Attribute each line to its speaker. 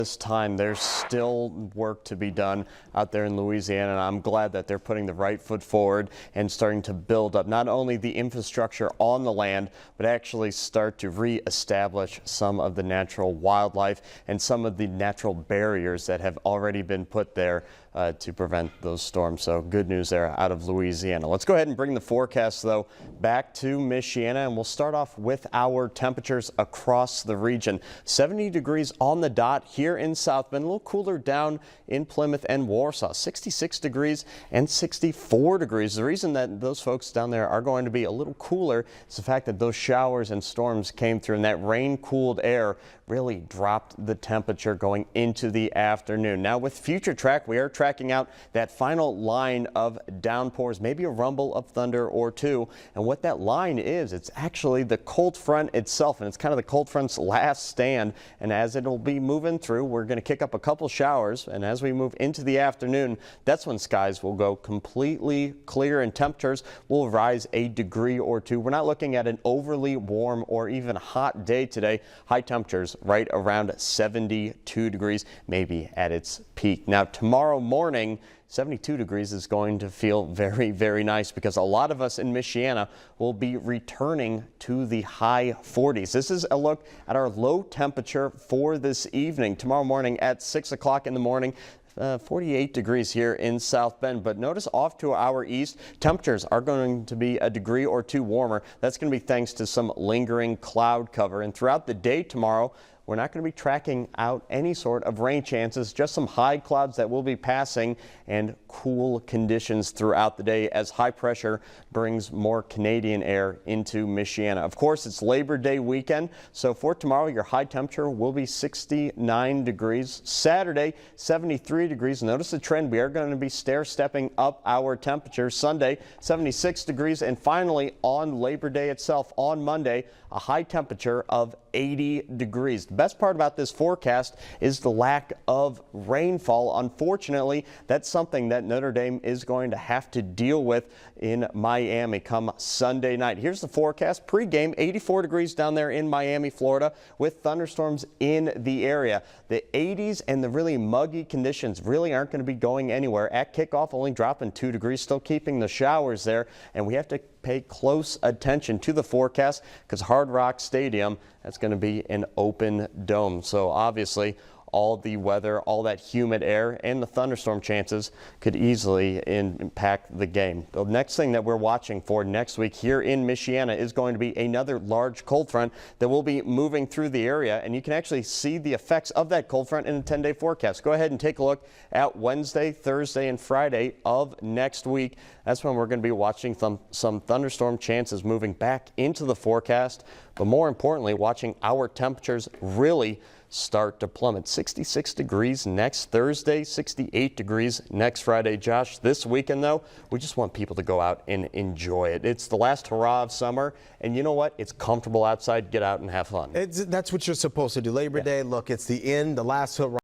Speaker 1: This time there's still work to be done out there in Louisiana, and I'm glad that they're putting the right foot forward and starting to build up not only the infrastructure on the land, but actually start to reestablish some of the natural wildlife and some of the natural barriers that have already been put there to prevent those storms. So good news there out of Louisiana. Let's go ahead and bring the forecast though back to Michiana, and we'll start off with our temperatures across the region. 70 degrees on the dot here in South Bend, a little cooler down in Plymouth and Warsaw, 66 degrees and 64 degrees. The reason that those folks down there are going to be a little cooler is the fact that those showers and storms came through, and that rain cooled air really dropped the temperature going into the afternoon. Now with Future Track, we are tracking out that final line of downpours, maybe a rumble of thunder or two. And what that line is, it's actually the cold front itself, and it's kind of the cold front's last stand. And as it'll be moving through, we're going to kick up a couple showers. And as we move into the afternoon, that's when skies will go completely clear and temperatures will rise a degree or two. We're not looking at an overly warm or even hot day today. High temperatures right around 72 degrees, maybe at its peak. Now tomorrow morning, 72 degrees is going to feel very, very nice because a lot of us in Michiana will be returning to the high 40s. This is a look at our low temperature for this evening. Tomorrow morning at 6 o'clock in the morning, 48 degrees here in South Bend, but notice off to our east, temperatures are going to be a degree or two warmer. That's going to be thanks to some lingering cloud cover. And throughout the day tomorrow, we're not going to be tracking out any sort of rain chances, just some high clouds that will be passing and cool conditions throughout the day as high pressure brings more Canadian air into Michiana. Of course, it's Labor Day weekend, so for tomorrow, your high temperature will be 69 degrees. Saturday, 73 degrees. Notice the trend. We are going to be stair-stepping up our temperatures. Sunday, 76 degrees. And finally, on Labor Day itself, on Monday, a high temperature of 80 degrees. The best part about this forecast is the lack of rainfall. Unfortunately, that's something that Notre Dame is going to have to deal with in Miami come Sunday night. Here's the forecast. Pre-game, 84 degrees down there in Miami, Florida, with thunderstorms in the area. The 80s and the really muggy conditions really aren't going to be going anywhere. At kickoff, only dropping 2 degrees, still keeping the showers there, and we have to pay close attention to the forecast because Hard Rock Stadium, that's going to be an open dome. So obviously all the weather, all that humid air, and the thunderstorm chances could easily impact the game. The next thing that we're watching for next week here in Michiana is going to be another large cold front that will be moving through the area, and you can actually see the effects of that cold front in the 10-day forecast. Go ahead and take a look at Wednesday, Thursday, and Friday of next week. That's when we're going to be watching some thunderstorm chances moving back into the forecast, but more importantly, watching our temperatures really start to plummet. 66 degrees next Thursday, 68 degrees next Friday. Josh, this weekend though, we just want people to go out and enjoy it. It's the last hurrah of summer, and you know what? It's comfortable outside. Get out and have fun.
Speaker 2: That's what you're supposed to do. Labor Day, look, it's the end, the last hurrah.